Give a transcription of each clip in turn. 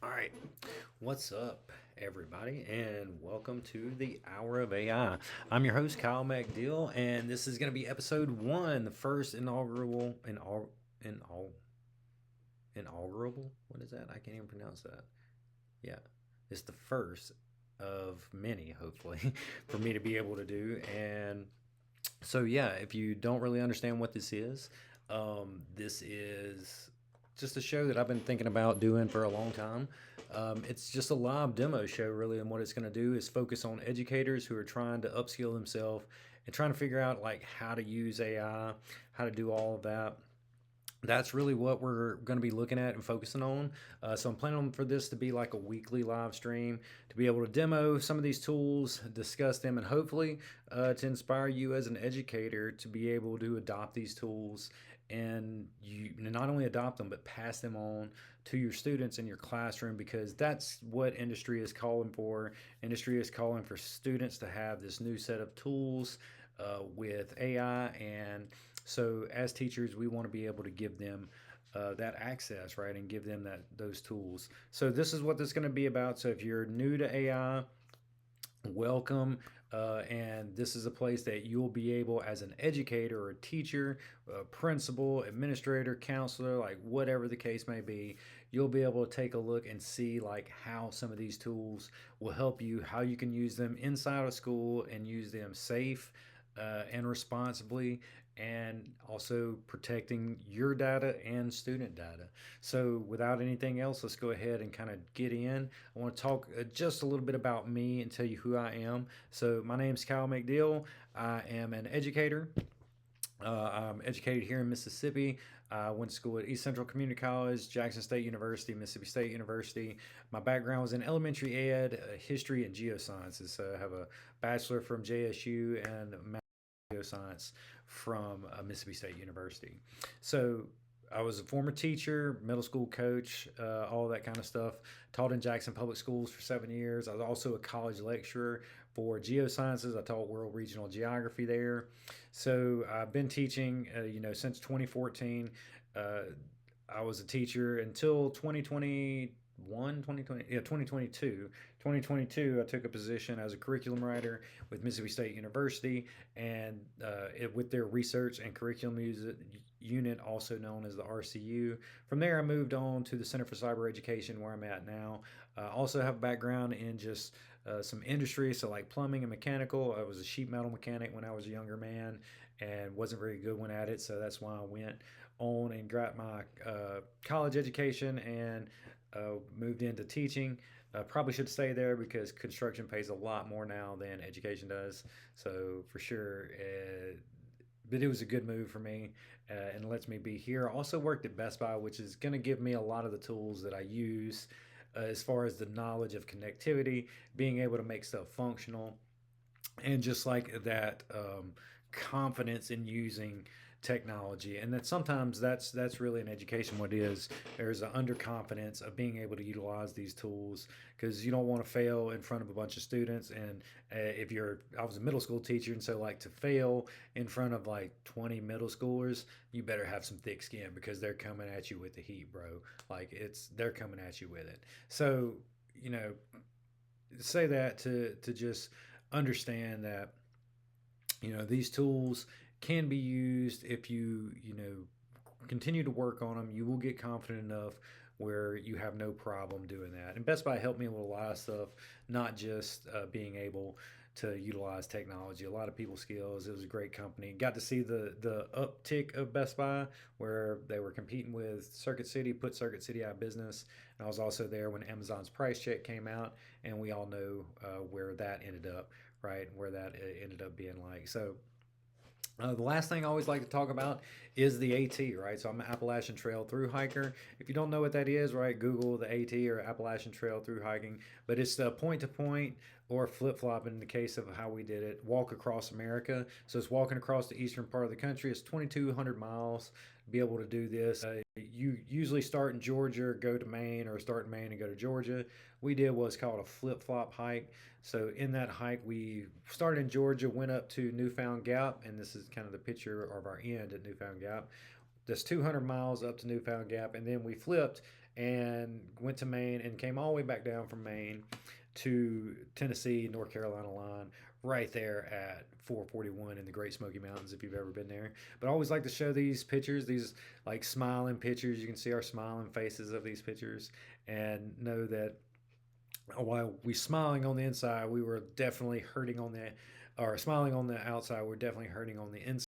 All right, what's up, everybody, and welcome to the Hour of AI. I'm your host, Kyle McDill, and this is going to be episode one, the first inaugural. What is that? I can't even pronounce that. Yeah, it's the first of many, hopefully, for me to be able to do. And so, yeah, if you don't really understand what this is just a show that I've been thinking about doing for a long time. It's just a live demo show, really, and what it's going to do is focus on educators who are trying to upskill themselves and trying to figure out like how to use AI, how to do all of that. That's really what we're going to be looking at and focusing on. So I'm planning for this to be like a weekly live stream to be able to demo some of these tools, discuss them, and hopefully to inspire you as an educator to be able to adopt these tools and you not only adopt them but pass them on to your students in your classroom, because that's what industry is calling for. Industry is calling for students to have this new set of tools with AI. And so, as teachers, we want to be able to give them that access, right, and give them those tools. So, this is what this is going to be about. So, if you're new to AI, welcome. And this is a place that you'll be able, as an educator or a teacher, a principal, administrator, counselor, like whatever the case may be, you'll be able to take a look and see like how some of these tools will help you, how you can use them inside of school and use them safe and responsibly, and also protecting your data and student data. So, without anything else, let's go ahead and kind of get in. I want to talk just a little bit about me and tell you who I am. So, my name is Kyle McDill. I am an educator. I'm educated here in Mississippi. I went to school at East Central Community College, Jackson State University, Mississippi State University. My background was in elementary ed, history, and geosciences. So I have a bachelor from JSU and a science from Mississippi State University. So I was a former teacher, middle school coach, all that kind of stuff. Taught in Jackson Public Schools for 7 years. I was also a college lecturer for geosciences. I taught world regional geography there. So I've been teaching, since 2014. Uh, I was a teacher until 2022. 2022, I took a position as a curriculum writer with Mississippi State University, and with their research and curriculum unit, also known as the RCU. From there, I moved on to the Center for Cyber Education, where I'm at now. Also have a background in just some industry, so like plumbing and mechanical. I was a sheet metal mechanic when I was a younger man and wasn't very good one at it, so that's why I went on and got my college education and moved into teaching. Probably should stay there because construction pays a lot more now than education does. So for sure, but it was a good move for me and lets me be here. I also worked at Best Buy, which is going to give me a lot of the tools that I use as far as the knowledge of connectivity, being able to make stuff functional, and just like that confidence in using technology. And that sometimes that's really an education. What it is, there's an underconfidence of being able to utilize these tools, because you don't want to fail in front of a bunch of students. And if you're I was a middle school teacher, and so like to fail in front of like 20 middle schoolers, you better have some thick skin, because they're coming at you with the heat, bro. Like they're coming at you with it. So, you know say that to just understand that these tools can be used. If you continue to work on them, you will get confident enough where you have no problem doing that. And Best Buy helped me with a lot of stuff, not just being able to utilize technology, a lot of people skills. It was a great company. Got to see the uptick of Best Buy, where they were competing with Circuit City, put Circuit City out of business. And I was also there when Amazon's Price Check came out, and we all know where that ended up, right? Where that ended up being like. So the last thing I always like to talk about is the AT, right? So I'm an Appalachian Trail through hiker. If you don't know what that is, right, Google the AT, or Appalachian Trail through hiking. But it's the point to point, or flip flop in the case of how we did it, walk across America. So it's walking across the eastern part of the country. It's 2,200 miles to be able to do this. You usually start in Georgia, go to Maine, or start in Maine and go to Georgia. We did what's called a flip flop hike. So in that hike, we started in Georgia, went up to Newfound Gap, and this is kind of the picture of our end at Newfound Gap. That's 200 miles up to Newfound Gap, and then we flipped and went to Maine and came all the way back down from Maine to Tennessee, North Carolina line, right there at 441 in the Great Smoky Mountains, if you've ever been there. But I always like to show these pictures, these like smiling pictures. You can see our smiling faces of these pictures and know that while we smiling on the inside, we were definitely hurting on the, or smiling on the outside, we're definitely hurting on the inside.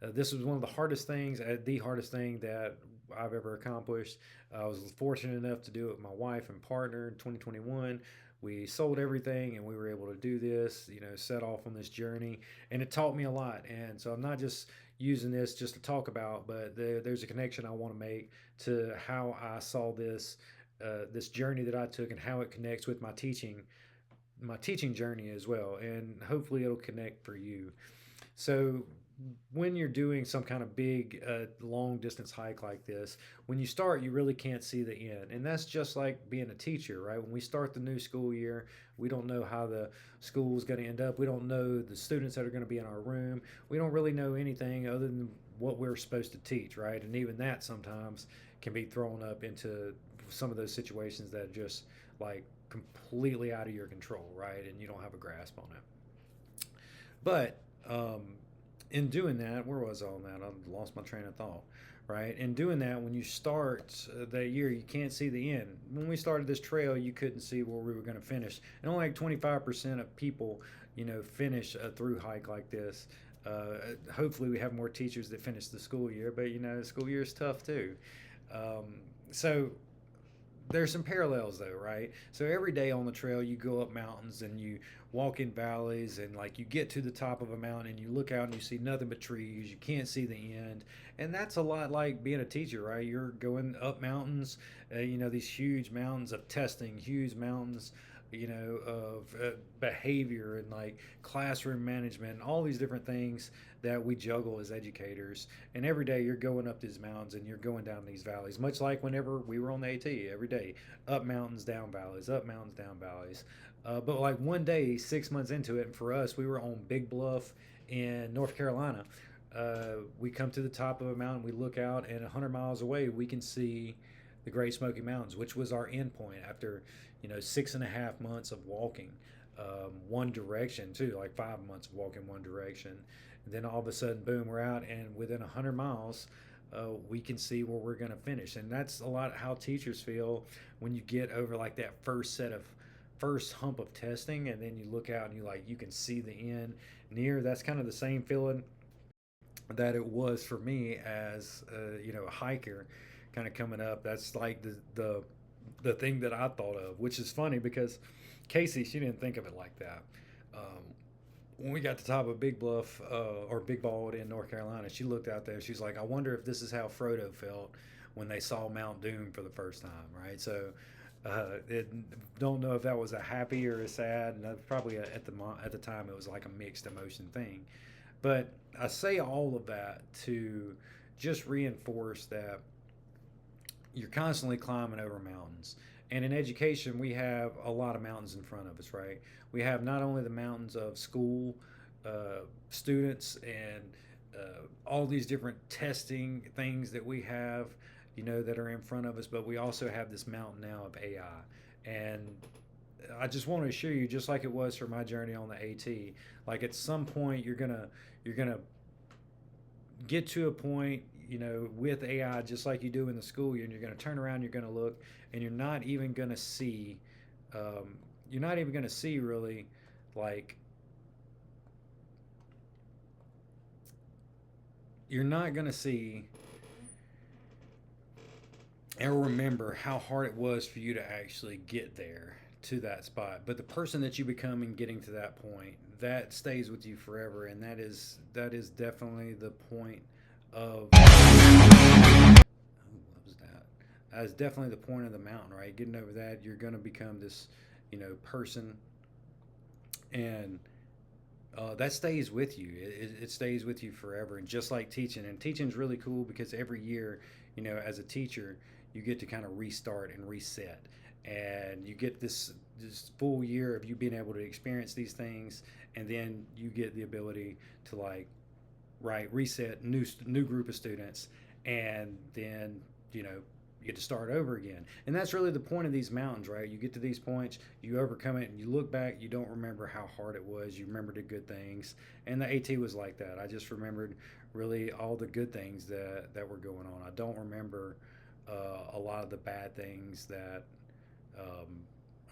This was one of the hardest things, the hardest thing that I've ever accomplished. I was fortunate enough to do it with my wife and partner in 2021. We sold everything and we were able to do this, set off on this journey. And it taught me a lot. And so I'm not just using this just to talk about, but there's a connection I want to make to how I saw this journey that I took and how it connects with my teaching journey as well. And hopefully it'll connect for you. So when you're doing some kind of big long distance hike like this, when you start you really can't see the end, and that's just like being a teacher, right? When we start the new school year, we don't know how the school is going to end up. We don't know the students that are going to be in our room. We don't really know anything other than what we're supposed to teach, right? And even that sometimes can be thrown up into some of those situations that are just like completely out of your control, right? And you don't have a grasp on it. But in doing that, where was all that? I lost my train of thought. Right, in doing that, when you start that year, you can't see the end. When we started this trail, you couldn't see where we were going to finish, and only like 25% of people, finish a through hike like this. Hopefully, we have more teachers that finish the school year, but the school year is tough too. So there's some parallels though, right? So every day on the trail you go up mountains and you walk in valleys, and like you get to the top of a mountain and you look out and you see nothing but trees. You can't see the end. And that's a lot like being a teacher, right? You're going up mountains, these huge mountains of testing, huge mountains, of behavior and like classroom management and all these different things that we juggle as educators. And every day you're going up these mountains and you're going down these valleys, much like whenever we were on the AT, every day, up mountains, down valleys, up mountains, down valleys. But like one day, 6 months into it, and for us, we were on Big Bluff in North Carolina. We come to the top of a mountain, we look out, and 100 miles away, we can see the Great Smoky Mountains, which was our end point after 6.5 months of walking one direction too, like 5 months of walking one direction. And then all of a sudden, boom, we're out, and within 100 miles, we can see where we're going to finish. And that's a lot how teachers feel when you get over like that first hump of testing, and then you look out and you can see the end near. That's kind of the same feeling that it was for me as a hiker kind of coming up. That's like the thing that I thought of, which is funny because Casey, she didn't think of it like that. When we got to the top of Big Bluff or Big Bald in North Carolina, she looked out there. She's like, I wonder if this is how Frodo felt when they saw Mount Doom for the first time, right? So don't know if that was a happy or a sad, and probably at the time it was like a mixed emotion thing. But I say all of that to just reinforce that you're constantly climbing over mountains. And in education, we have a lot of mountains in front of us, right? We have not only the mountains of school, students, and all these different testing things that we have, that are in front of us, but we also have this mountain now of AI. And I just want to assure you, just like it was for my journey on the AT, like at some point you're gonna get to a point, with AI, just like you do in the school year, and you're going to turn around, you're going to look, and you're not even going to see really, like, you're not going to see and remember how hard it was for you to actually get there to that spot. But the person that you become in getting to that point, that stays with you forever, and that is definitely the point of what was that? That's definitely the point of the mountain, right? Getting over that, you're going to become this, person, and that stays with you. It stays with you forever, and just like teaching, and teaching is really cool because every year, as a teacher, you get to kind of restart and reset, and you get this full year of you being able to experience these things, and then you get the ability to like right reset new group of students, and then you get to start over again. And that's really the point of these mountains, right? You get to these points, you overcome it, and you look back, you don't remember how hard it was. You remember the good things. And the AT was like that. I just remembered really all the good things that were going on. I don't remember a lot of the bad things that, um,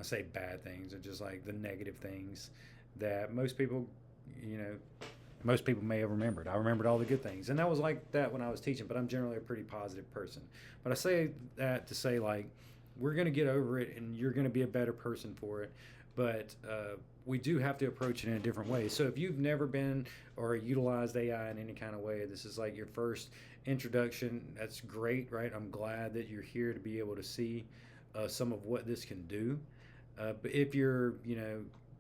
I say bad things, or just like the negative things that you know, most people may have remembered. I remembered all the good things, and that was like that when I was teaching. But I'm generally a pretty positive person. But I say that to say, like, we're going to get over it, and you're going to be a better person for it. But we do have to approach it in a different way. So if you've never been or utilized AI in any kind of way, this is like your first introduction. That's great, right? I'm glad that you're here to be able to see some of what this can do. But if you're,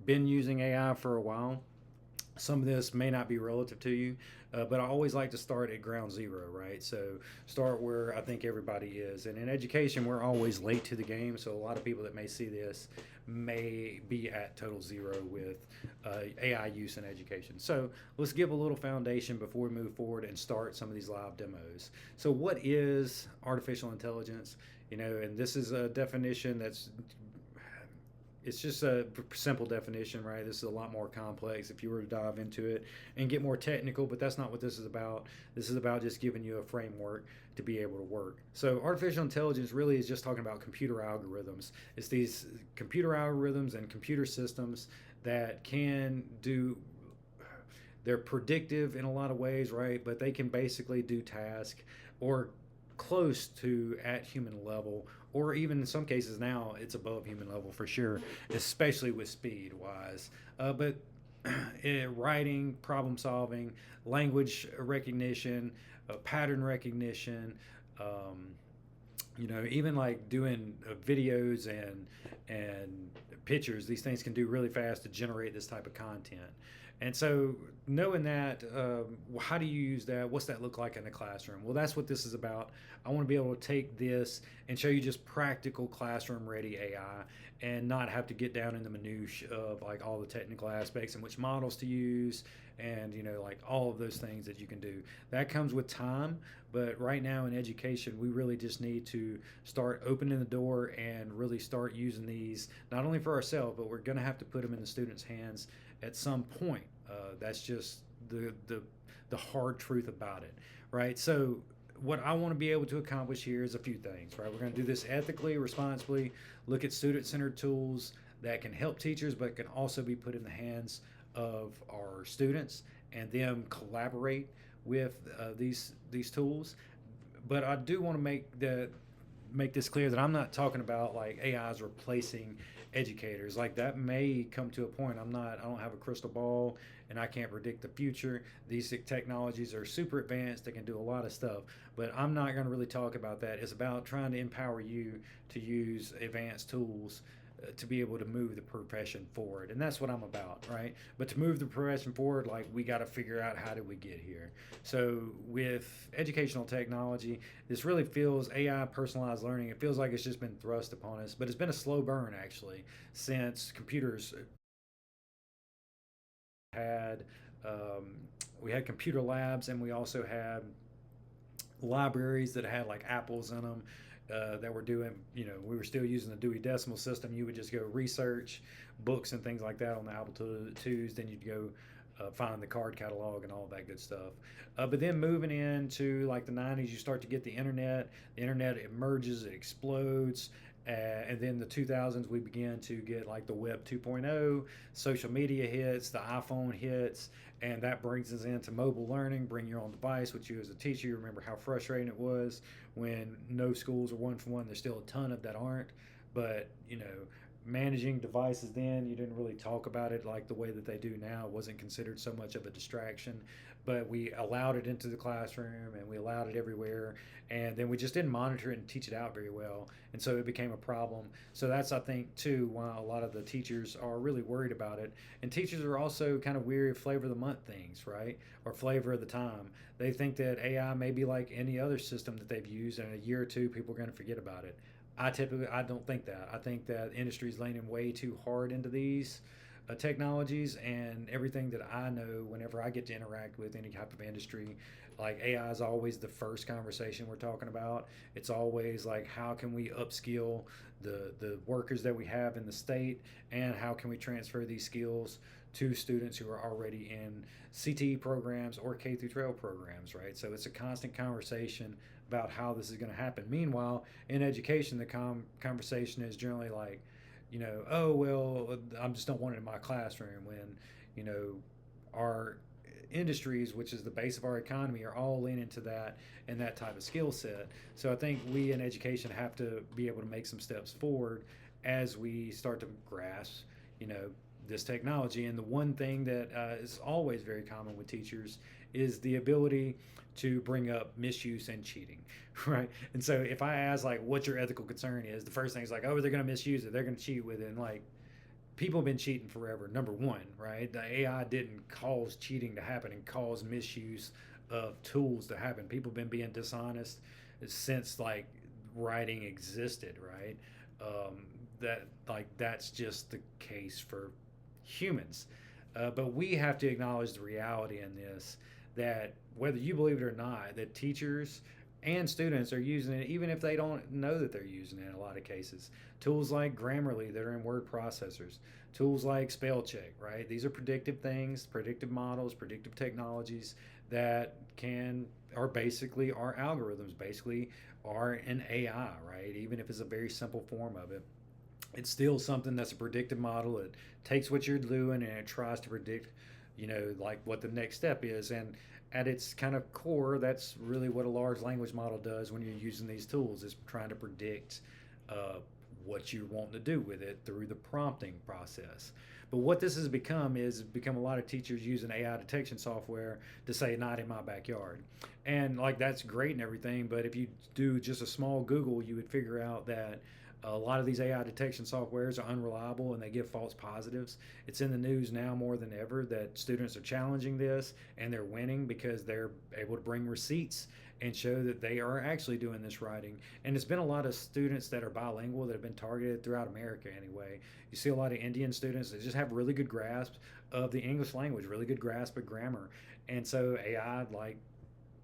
been using AI for a while, some of this may not be relative to you, but I always like to start at ground zero, right? So start where I think everybody is. And in education, we're always late to the game. So a lot of people that may see this may be at total zero with AI use in education. So let's give a little foundation before we move forward and start some of these live demos. So what is artificial intelligence? And this is a definition it's just a simple definition, right? This is a lot more complex if you were to dive into it and get more technical, but that's not what this is about. This is about just giving you a framework to be able to work. So artificial intelligence really is just talking about computer algorithms. It's these computer algorithms and computer systems that can do, they're predictive in a lot of ways, right? But they can basically do tasks or close to at human level, or even in some cases now it's above human level for sure, especially with speed wise. But writing, problem solving, language recognition, pattern recognition, even like doing videos and pictures. These things can do really fast to generate this type of content. And so, knowing that, how do you use that? What's that look like in the classroom? Well, that's what this is about. I want to be able to take this and show you just practical classroom ready AI and not have to get down in the minutiae of like all the technical aspects and which models to use and, like all of those things that you can do. That comes with time, but right now in education, we really just need to start opening the door and really start using these, not only for ourselves, but we're going to have to put them in the students' hands at some point. That's just the hard truth about it, right? So what I want to be able to accomplish here is a few things, right? We're going to do this ethically, responsibly, look at student-centered tools that can help teachers, but can also be put in the hands of our students and them collaborate with these tools. But I do want to make this clear that I'm not talking about like AI is replacing educators. Like that may come to a point. I don't have a crystal ball and I can't predict the future. These technologies are super advanced. They can do a lot of stuff, but I'm not going to really talk about that. It's about trying to empower you to use advanced tools to be able to move the profession forward. And that's what I'm about, right? But to move the profession forward, like we got to figure out how did we get here. So with educational technology, this really feels AI personalized learning. It feels like it's just been thrust upon us, but it's been a slow burn actually since computers had, we had computer labs and we also had libraries that had like apples in them that were doing, we were still using the Dewey Decimal System. You would just go research books and things like that on the Apple IIs. Then you'd go find the card catalog and all that good stuff. But then moving into like the 90s, you start to get the internet. The internet emerges, it explodes. And then the 2000s, we began to get like the Web 2.0, social media hits, the iPhone hits, and that brings us into mobile learning, bring your own device, which you as a teacher, you remember how frustrating it was when no schools are one for one. There's still a ton of that aren't, but managing devices then, you didn't really talk about it like the way that they do now. It wasn't considered so much of a distraction, but we allowed it into the classroom and we allowed it everywhere, and then we just didn't monitor it and teach it out very well, and so it became a problem. So that's, I think, too, why a lot of the teachers are really worried about it. And teachers are also kind of weary of flavor of the month things, right? Or flavor of the time. They think that AI may be like any other system that they've used, and in a year or two people are going to forget about it. I don't think that. I think that industry is leaning way too hard into these technologies and everything that I know whenever I get to interact with any type of industry. Like AI is always the first conversation we're talking about. It's always like how can we upskill the workers that we have in the state, and how can we transfer these skills to students who are already in CTE programs or K through 12 programs, right? So it's a constant conversation about how this is going to happen. Meanwhile, in education, the conversation is generally like, oh well, I just don't want it in my classroom. When you know our industries, which is the base of our economy, are all leaning to that and that type of skill set. So I think we in education have to be able to make some steps forward as we start to grasp, you know, this technology. And the one thing that is always very common with teachers is the ability to bring up misuse and cheating, right? And so if I ask like what your ethical concern is, the first thing is like, oh, they're going to misuse it, they're going to cheat with it. And like, people have been cheating forever. Number one, right? The AI didn't cause cheating to happen and cause misuse of tools to happen. People have been being dishonest since like writing existed, right? Um, that like that's just the case for humans. But we have to acknowledge the reality in this, that whether you believe it or not, that teachers and students are using it even if they don't know that they're using it in a lot of cases. Tools like Grammarly that are in word processors, tools like spell check, right? These are predictive things, predictive models, predictive technologies that can are basically our algorithms, basically are an AI, right? Even if it's a very simple form of it, it's still something that's a predictive model. It takes what you're doing and it tries to predict, like what the next step is. And at its kind of core, that's really what a large language model does when you're using these tools, is trying to predict uh, what you want to do with it through the prompting process. But what this has become is become a lot of teachers using AI detection software to say not in my backyard. And like that's great and everything, but if you do just a small Google, you would figure out that a lot of these AI detection softwares are unreliable and they give false positives. It's in the news now more than ever that students are challenging this and they're winning because they're able to bring receipts and show that they are actually doing this writing. And it's been a lot of students that are bilingual that have been targeted throughout America anyway. You see a lot of Indian students that just have really good grasp of the English language, really good grasp of grammar. And so AI like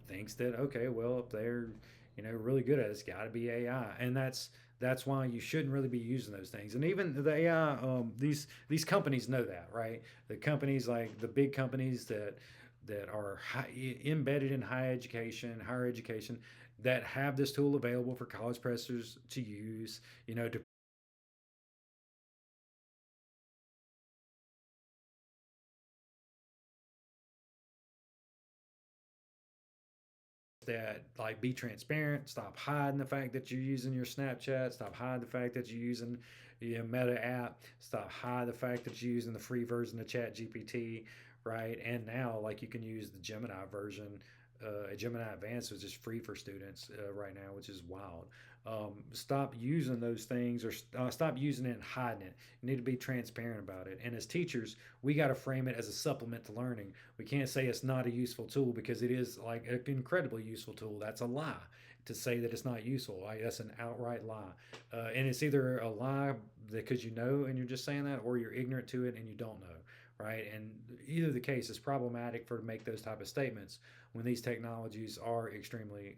thinks that okay, well, if they're really good at it, it's got to be AI, and that's why you shouldn't really be using those things. And even the AI, these companies know that, right? The companies like the big companies that are embedded in higher education, that have this tool available for college professors to use, to that like be transparent, stop hiding the fact that you're using your Snapchat, stop hiding the fact that you're using Meta app, stop hiding the fact that you're using the free version of ChatGPT, right? And now like you can use the Gemini version. Gemini Advanced is just free for students right now, which is wild. Stop using those things, or stop using it and hiding it. You need to be transparent about it. And as teachers, we got to frame it as a supplement to learning. We can't say it's not a useful tool, because it is like an incredibly useful tool. That's a lie to say that it's not useful. Like, that's an outright lie. And it's either a lie because you know and you're just saying that, or you're ignorant to it and you don't know, right? And either the case is problematic for to make those type of statements when these technologies are extremely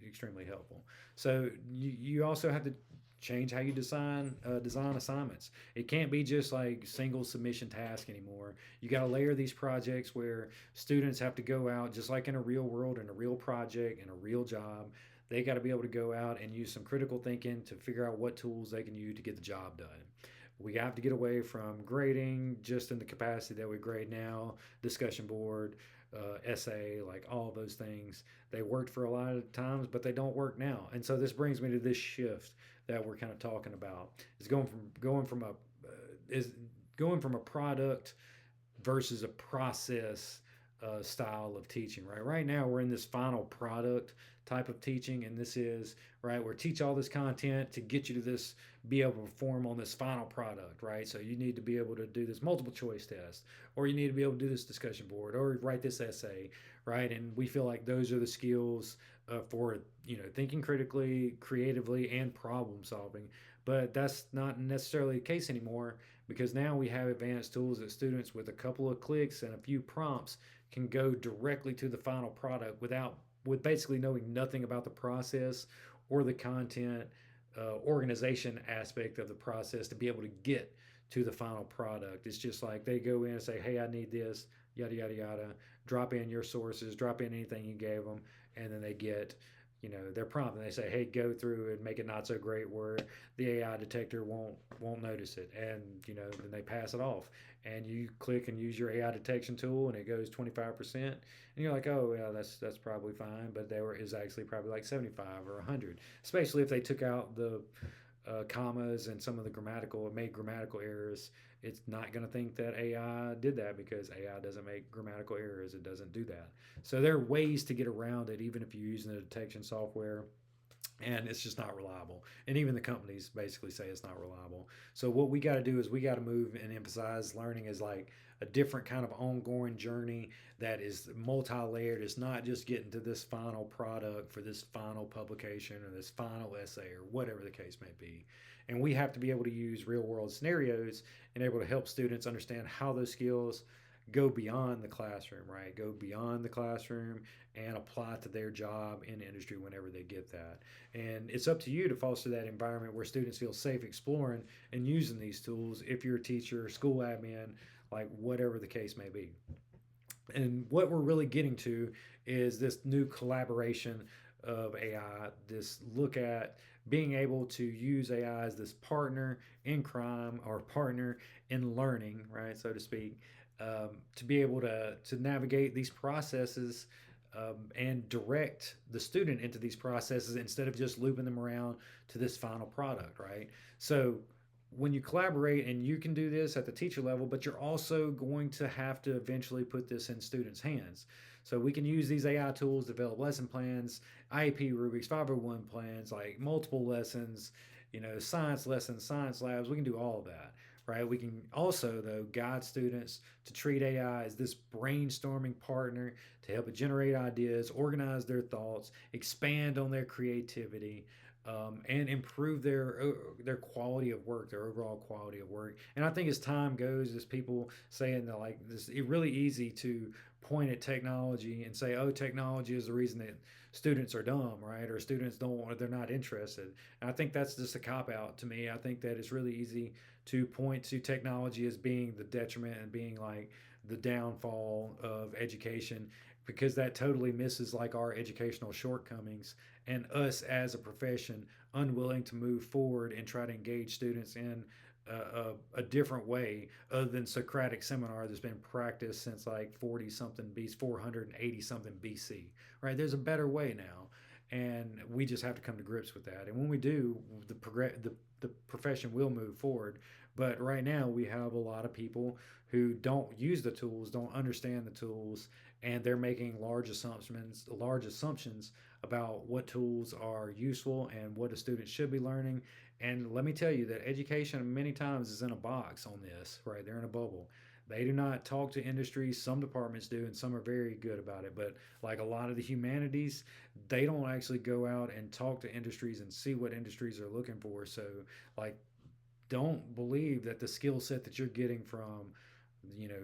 helpful. So you also have to change how you design assignments. It can't be just like single submission task anymore. You got to layer these projects where students have to go out, just like in a real world, in a real project, in a real job. They got to be able to go out and use some critical thinking to figure out what tools they can use to get the job done. We have to get away from grading just in the capacity that we grade now, discussion board, essay, like all of those things. They worked for a lot of times, but they don't work now. And so this brings me to this shift that we're kind of talking about. Is is going from a product versus a process style of teaching, right? Right now, we're in this final product type of teaching, and this is right. We're teach all this content to get you to this, be able to perform on this final product, right? So you need to be able to do this multiple choice test, or you need to be able to do this discussion board, or write this essay, right? And we feel like those are the skills for thinking critically, creatively, and problem solving. But that's not necessarily the case anymore, because now we have advanced tools that students with a couple of clicks and a few prompts can go directly to the final product with basically knowing nothing about the process or the content organization aspect of the process to be able to get to the final product. It's just like they go in and say, "Hey, I need this," yada yada yada. Drop in your sources, drop in anything you gave them, and then they get, their prompt, and they say, "Hey, go through and make it not so great where the AI detector won't notice it," and then they pass it off, and you click and use your AI detection tool, and it goes 25%, and you're like, "Oh, yeah, that's probably fine," but there is actually probably like 75 or 100, especially if they took out the commas and some of the made grammatical errors. It's not going to think that AI did that because AI doesn't make grammatical errors. It doesn't do that. So there are ways to get around it, even if you're using the detection software, and it's just not reliable. And even the companies basically say it's not reliable. So what we got to do is we got to move and emphasize learning as like a different kind of ongoing journey that is multi-layered. It's not just getting to this final product for this final publication or this final essay or whatever the case may be. And we have to be able to use real world scenarios and able to help students understand how those skills go beyond the classroom, right? Go beyond the classroom and apply to their job in the industry whenever they get that. And it's up to you to foster that environment where students feel safe exploring and using these tools if you're a teacher, school admin, like whatever the case may be. And what we're really getting to is this new collaboration of AI, this look at being able to use AI as this partner in crime or partner in learning, right, so to speak, to be able to navigate these processes and direct the student into these processes instead of just looping them around to this final product, right? So when you collaborate, and you can do this at the teacher level, but you're also going to have to eventually put this in students' hands. So we can use these AI tools to develop lesson plans, IEP rubrics, 501 plans, like multiple lessons, science lessons, science labs. We can do all of that, right? We can also, though, guide students to treat AI as this brainstorming partner to help it generate ideas, organize their thoughts, expand on their creativity, and improve their quality of work, their overall quality of work. And I think as time goes, as people saying that like this, it's really easy to point at technology and say, "Oh, technology is the reason that students are dumb," right? Or students don't want, they're not interested. And I think that's just a cop out to me. I think that it's really easy to point to technology as being the detriment and being like the downfall of education, because that totally misses like our educational shortcomings and us as a profession unwilling to move forward and try to engage students in a different way other than Socratic seminar that's been practiced since like 40 something BC, 480 something BC, right? There's a better way now, and we just have to come to grips with that. And when we do, the profession will move forward. But right now, we have a lot of people who don't use the tools, don't understand the tools, and they're making large assumptions about what tools are useful and what a student should be learning. And let me tell you that education many times is in a box on this, right? They're in a bubble. They do not talk to industries. Some departments do, and some are very good about it. But like a lot of the humanities, they don't actually go out and talk to industries and see what industries are looking for. So, like, don't believe that the skill set that you're getting from, you know,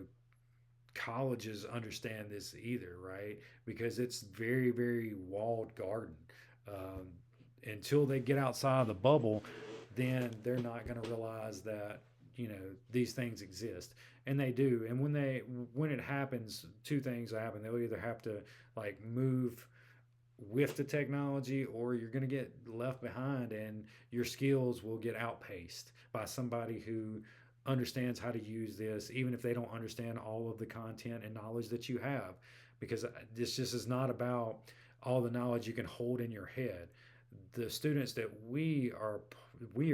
colleges understand this either, right? Because it's very, very walled garden. Um, until they get outside of the bubble, then they're not going to realize that these things exist, and they do. And when it happens, two things happen. They'll either have to like move with the technology, or you're going to get left behind and your skills will get outpaced by somebody who understands how to use this, even if they don't understand all of the content and knowledge that you have. Because this just is not about all the knowledge you can hold in your head. The students that we are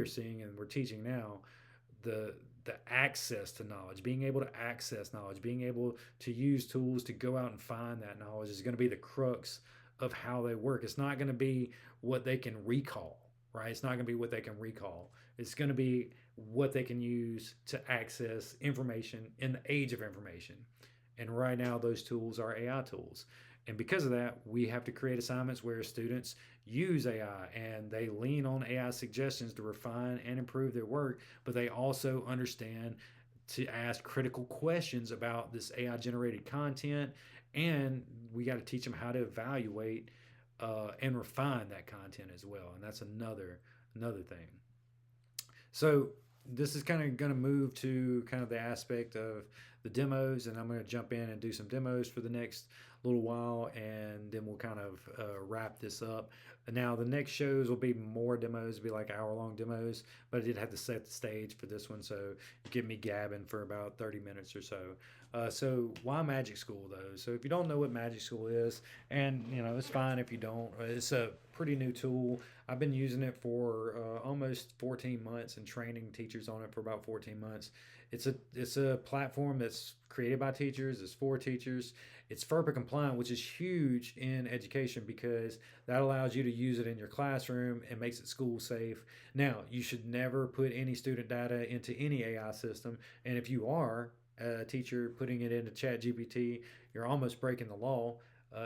seeing and we're teaching now, the the access to knowledge, being able to access knowledge, being able to use tools to go out and find that knowledge is going to be the crux of how they work. It's not going to be what they can recall, right? It's not going to be what they can recall. It's going to be what they can use to access information in the age of information. And right now, those tools are AI tools. And because of that, we have to create assignments where students use AI and they lean on AI suggestions to refine and improve their work, but they also understand to ask critical questions about this AI generated content. And we got to teach them how to evaluate and refine that content as well. And that's another thing. So this is kind of going to move to kind of the aspect of the demos, and I'm going to jump in and do some demos for the next little while, and then we'll kind of wrap this up. Now the next shows will be more demos, be like hour-long demos, but I did have to set the stage for this one, so get me gabbing for about 30 minutes or so. So why Magic School though? So if you don't know what Magic School is, and it's fine if you don't. It's a pretty new tool. I've been using it for almost 14 months and training teachers on it for about 14 months. It's a platform that's created by teachers. It's for teachers. It's FERPA compliant, which is huge in education because that allows you to use it in your classroom and makes it school safe. Now, you should never put any student data into any AI system, and if you are a teacher putting it into ChatGPT, you're almost breaking the law.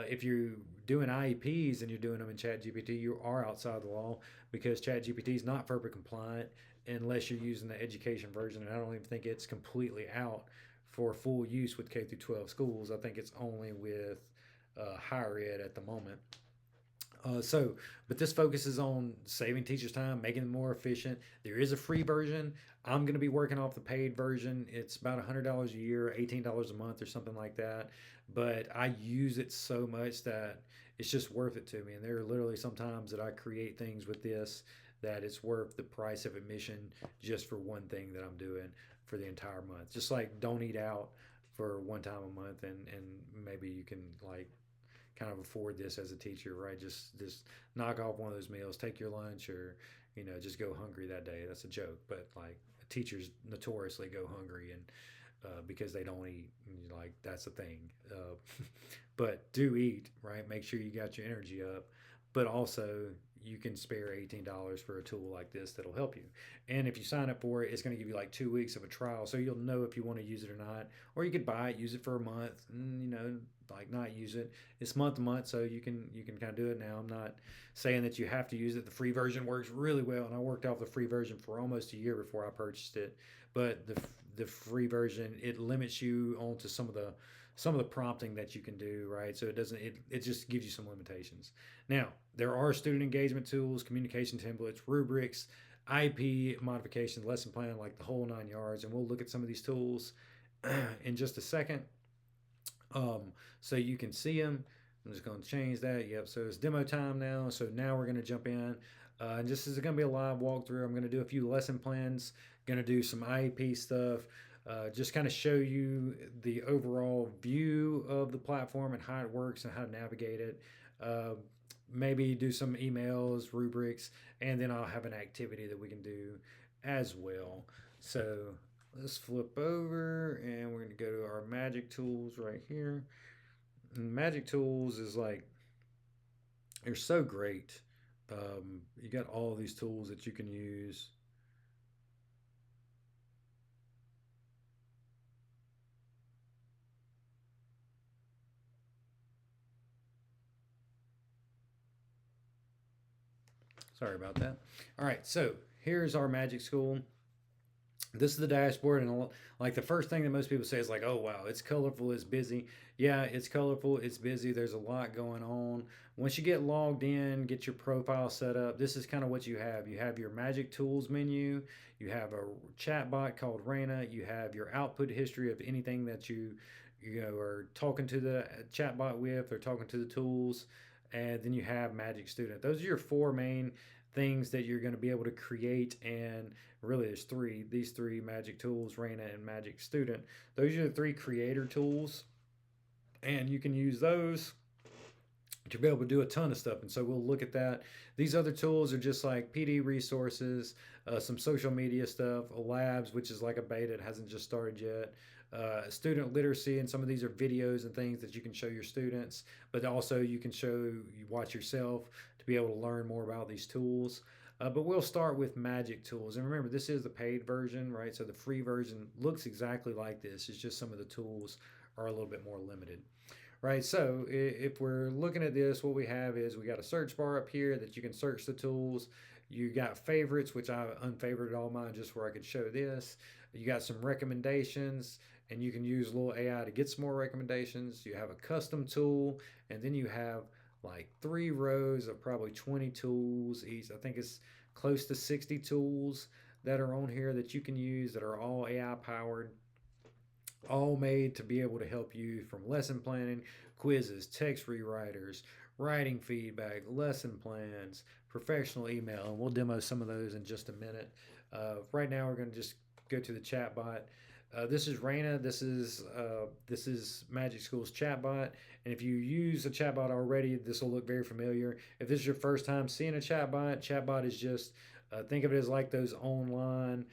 If you're doing IEPs and you're doing them in ChatGPT, you are outside the law because ChatGPT is not FERPA compliant unless you're using the education version. And I don't even think it's completely out for full use with K through 12 schools. I think it's only with higher ed at the moment. But this focuses on saving teachers time, making them more efficient. There is a free version. I'm going to be working off the paid version. It's about $100 a year, $18 a month, or something like that. But I use it so much that it's just worth it to me. And there are literally some times that I create things with this that it's worth the price of admission just for one thing that I'm doing for the entire month. Just like don't eat out for one time a month, and maybe you can like kind of afford this as a teacher, right? Just knock off one of those meals, take your lunch, or just go hungry that day. That's a joke, but like teachers notoriously go hungry and because they don't eat. Like that's a thing. But do eat, right? Make sure you got your energy up, but also you can spare $18 for a tool like this that'll help you. And if you sign up for it, it's going to give you like 2 weeks of a trial, so you'll know if you want to use it or not. Or you could buy it, use it for a month, and like not use it. It's month to month, so you can kind of do it now. I'm not saying that you have to use it. The free version works really well, and I worked off the free version for almost a year before I purchased it. But the free version, it limits you onto some of the prompting that you can do, right? So it just gives you some limitations. Now, there are student engagement tools, communication templates, rubrics, IP modifications, lesson plan, like the whole 9 yards. And we'll look at some of these tools in just a second. So you can see them. I'm just going to change that. Yep. So it's demo time now. So now we're going to jump in. And this is going to be a live walkthrough. I'm going to do a few lesson plans, going to do some IEP stuff, just kind of show you the overall view of the platform and how it works and how to navigate it. Maybe do some emails, rubrics, and then I'll have an activity that we can do as well. So let's flip over and we're going to go to our Magic Tools right here. And Magic Tools is like, they're so great. You got all these tools that you can use. Sorry about that. All right, so here's our Magic School. This is the dashboard, and like the first thing that most people say is like, "Oh wow, it's colorful, it's busy." Yeah, it's colorful, it's busy. There's a lot going on. Once you get logged in, get your profile set up. This is kind of what you have. You have your Magic Tools menu. You have a chat bot called Raina. You have your output history of anything that you are talking to the chat bot with or talking to the tools, and then you have Magic Student. Those are your four main things that you're going to be able to create. And really there's these three Magic Tools, Raina and Magic Student. Those are the three creator tools, and you can use those to be able to do a ton of stuff. And so we'll look at that. These other tools are just like PD resources, some social media stuff, labs, which is like a beta, it hasn't just started yet. Student literacy, and some of these are videos and things that you can show your students, but also you can watch yourself to be able to learn more about these tools. But we'll start with Magic Tools. And remember, this is the paid version, right? So the free version looks exactly like this. It's just some of the tools are a little bit more limited. right? So if we're looking at this, what we have is we got a search bar up here that you can search the tools. You got favorites, which I unfavorited all mine just where I could show this. You got some recommendations, and you can use a little AI to get some more recommendations. You have a custom tool, and then you have like 3 rows of probably 20 tools each. I think it's close to 60 tools that are on here that you can use that are all AI powered, all made to be able to help you from lesson planning, quizzes, text rewriters, writing feedback, lesson plans, professional email. And we'll demo some of those in just a minute. Right now, we're going to just go to the chatbot. This is Raina. This is Magic School's chatbot. And if you use a chatbot already, this will look very familiar. If this is your first time seeing a chatbot is just think of it as like those online,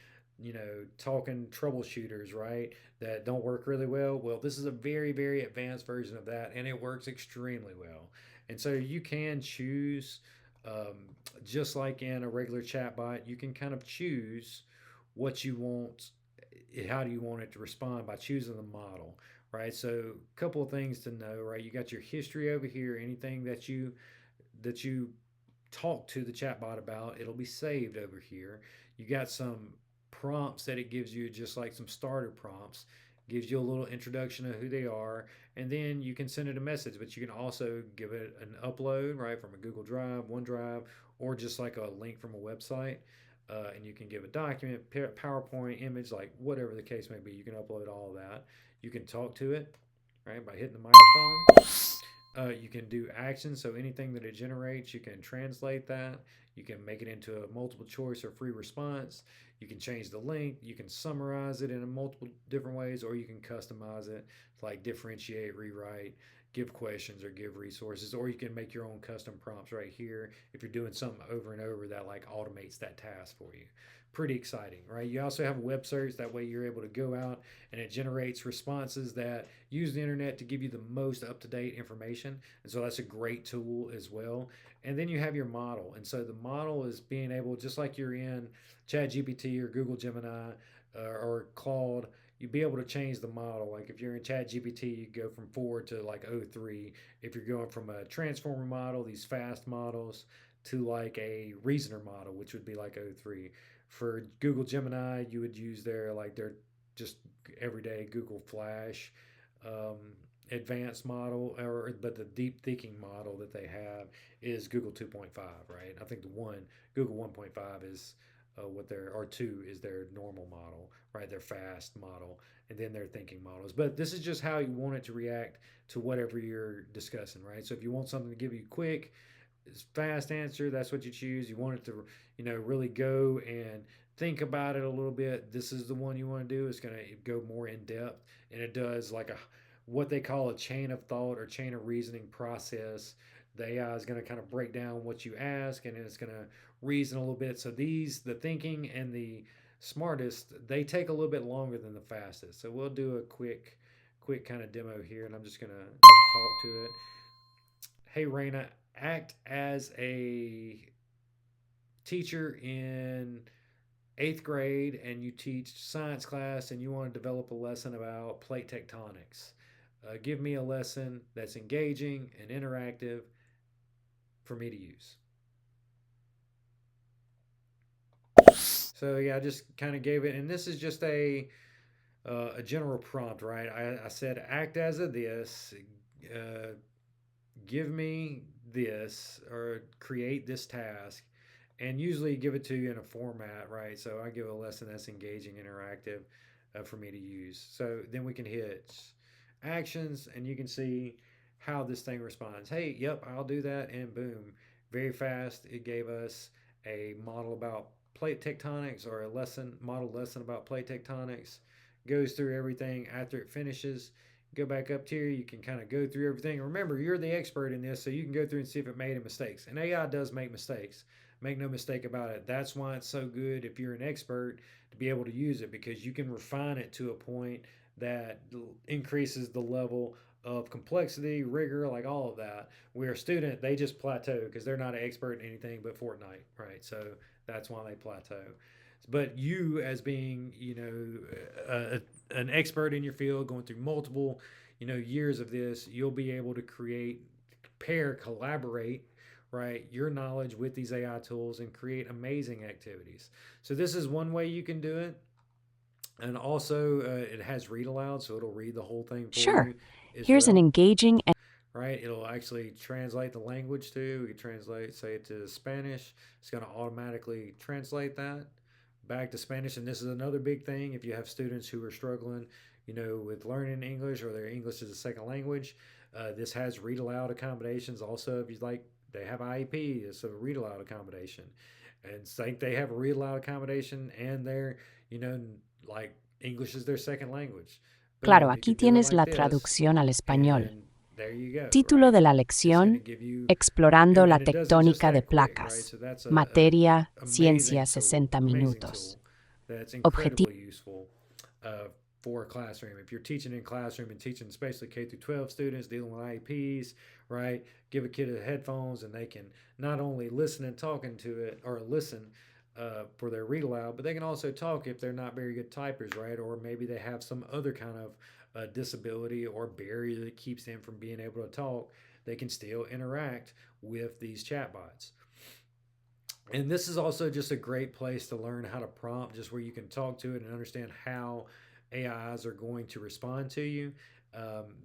talking troubleshooters, right? That don't work really well. Well, this is a very, very advanced version of that, and it works extremely well. And so you can choose, just like in a regular chatbot, you can kind of choose what you want. How do you want it to respond by choosing the model, right? So, a couple of things to know, right? You got your history over here. Anything that you talk to the chatbot about, it'll be saved over here. You got some prompts that it gives you, just like some starter prompts, gives you a little introduction of who they are, and then you can send it a message. But you can also give it an upload, right, from a Google Drive, OneDrive, or just like a link from a website. And you can give a document, PowerPoint, image, like whatever the case may be. You can upload all of that. You can talk to it, right, by hitting the microphone. You can do actions, so anything that it generates, you can translate that. You can make it into a multiple choice or free response. You can change the length. You can summarize it in a multiple different ways, or you can customize it, like differentiate, rewrite, give questions, or give resources, or you can make your own custom prompts right here if you're doing something over and over that like automates that task for you. Pretty exciting, right? You also have a web search. That way you're able to go out and it generates responses that use the internet to give you the most up to date information. And so that's a great tool as well. And then you have your model. And so the model is being able, just like you're in ChatGPT or Google Gemini or Claude, you'd be able to change the model. Like if you're in ChatGPT, you go from 4 to like O3. If you're going from a transformer model, these fast models, to like a reasoner model, which would be like O3. For Google Gemini, you would use their just everyday Google Flash um, advanced model, but the deep thinking model that they have is Google 2.5, right? I think the one Google 1.5 is what their or 2 is their normal model, right? Their fast model, and then their thinking models. But this is just how you want it to react to whatever you're discussing, right? So if you want something to give you quick, fast answer, that's what you choose. You want it to, really go and think about it a little bit. This is the one you want to do. It's going to go more in depth, and it does like a what they call a chain of thought or chain of reasoning process. The AI is going to kind of break down what you ask, and then it's going to reason a little bit. So the thinking and the smartest, they take a little bit longer than the fastest. So we'll do a quick kind of demo here, and I'm just going to talk to it. Hey, Raina, act as a teacher in 8th grade and you teach science class and you want to develop a lesson about plate tectonics. Give me a lesson that's engaging and interactive for me to use. So yeah, I just kind of gave it, and this is just a general prompt, right? I said act as a this, uh, give me this, or create this task, and usually give it to you in a format, right? So I give a lesson that's engaging, interactive for me to use. So then we can hit actions, and you can see how this thing responds. Hey, yep, I'll do that, and boom, very fast. It gave us a model about plate tectonics, or a model lesson about plate tectonics. Goes through everything after it finishes. Go back up here. You can kind of go through everything. Remember, you're the expert in this, so you can go through and see if it made any mistakes. And AI does make mistakes. Make no mistake about it. That's why it's so good if you're an expert to be able to use it, because you can refine it to a point that increases the level of complexity, rigor, like all of that. Where a student, they just plateau because they're not an expert in anything but Fortnite, right? So that's why they plateau. But you, as being, an expert in your field, going through multiple, years of this, you'll be able to create, pair, collaborate, right, your knowledge with these AI tools and create amazing activities. So this is one way you can do it. And also, it has read aloud, so it'll read the whole thing for Sure. you as Here's an well, engaging and right? It'll actually translate the language too. We can translate, say it to Spanish. It's going to automatically translate that back to Spanish. And this is another big thing if you have students who are struggling, with learning English or their English is a second language. This has read aloud accommodations. Also, if you like, they have IEP, it's a read aloud accommodation. And think they have a read aloud accommodation and their, you know, like English is their second language. claro, Boom, you aquí can do it tienes like la this, traducción al español. and there you go, Título right? de la It's going to lección: give you, Explorando la and it does it just tectónica de that quick, right? placas. So that's Materia, a ciencia, 60 amazing minutos. tool that's Objetivo. incredibly useful uh, for a classroom. If you're teaching in classroom and teaching especially K through 12 students dealing with IEPs, right? Give a kid a headphones and they can not only listen and talking to it or listen for their read aloud, but they can also talk if they're not very good typers, right? Or maybe they have some other kind of disability or barrier that keeps them from being able to talk. They can still interact with these chatbots. And this is also just a great place to learn how to prompt, just where you can talk to it and understand how AIs are going to respond to you.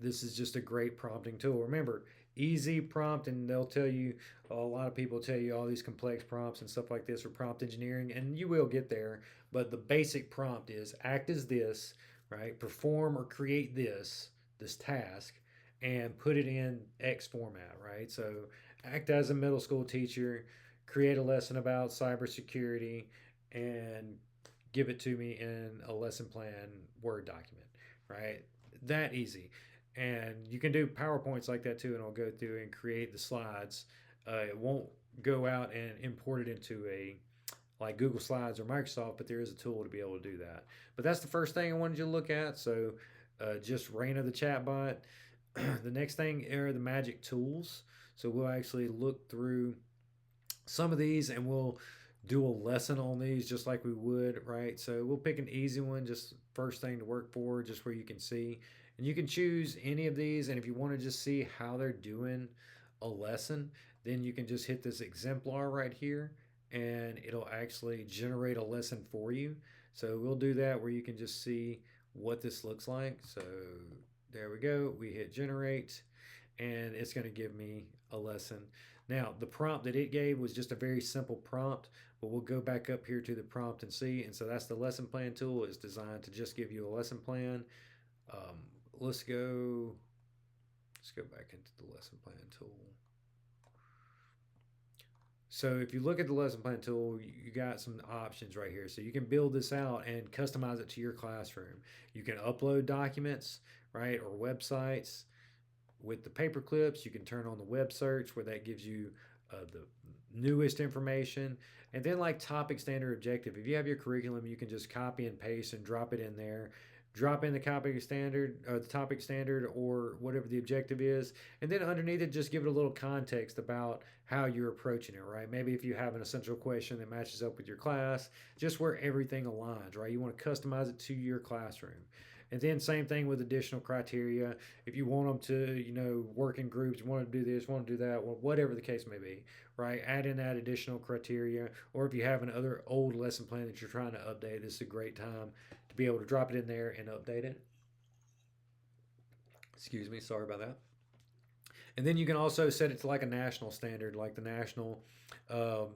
This is just a great prompting tool. Remember, easy prompt, and they'll tell you, a lot of people tell you all these complex prompts and stuff like this for prompt engineering, and you will get there. But the basic prompt is act as this, right? Perform or create this task, and put it in X format, right? So act as a middle school teacher, create a lesson about cybersecurity, and give it to me in a lesson plan Word document, right? That easy. And you can do PowerPoints like that too, and I'll go through and create the slides. It won't go out and import it into a like Google Slides or Microsoft, but there is a tool to be able to do that. But that's the first thing I wanted you to look at. So just Raina the chatbot. The next thing are the magic tools. So we'll actually look through some of these and we'll do a lesson on these just like we would, right? So we'll pick an easy one, just first thing to work for, just where you can see. And you can choose any of these. And if you want to just see how they're doing a lesson, then you can just hit this exemplar right here and it'll actually generate a lesson for you. So we'll do that where you can just see what this looks like. So there we go. We hit generate and it's going to give me a lesson. Now, the prompt that it gave was just a very simple prompt, but we'll go back up here to the prompt and see. And so that's the lesson plan tool. It's designed to just give you a lesson plan. Um, let's go. Let's go back into the lesson plan tool. So if you look at the lesson plan tool, you got some options right here. So you can build this out and customize it to your classroom. You can upload documents, right, or websites with the paper clips. You can turn on the web search where that gives you the newest information. And then like topic standard objective, if you have your curriculum, you can just copy and paste and drop it in there. Drop in the copy standard or the topic standard or whatever the objective is. And then underneath it, just give it a little context about how you're approaching it, right? Maybe if you have an essential question that matches up with your class, just where everything aligns, right? You want to customize it to your classroom. And then same thing with additional criteria. If you want them to, work in groups, you want to do this, want to do that, whatever the case may be, right? Add in that additional criteria. Or if you have another old lesson plan that you're trying to update, this is a great time to be able to drop it in there and update it. Excuse me, sorry about that. And then you can also set it to like a national standard, like the national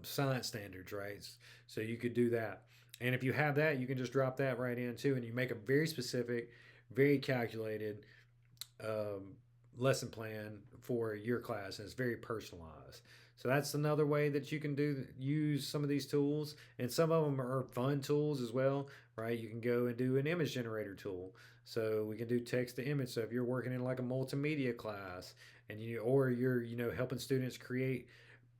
science standards, right? So you could do that. And if you have that, you can just drop that right in too, and you make a very specific, very calculated um, lesson plan for your class, and it's very personalized. So that's another way that you can use some of these tools, and some of them are fun tools as well, right? You can go and do an image generator tool. So we can do text to image. So if you're working in like a multimedia class, and or you're helping students create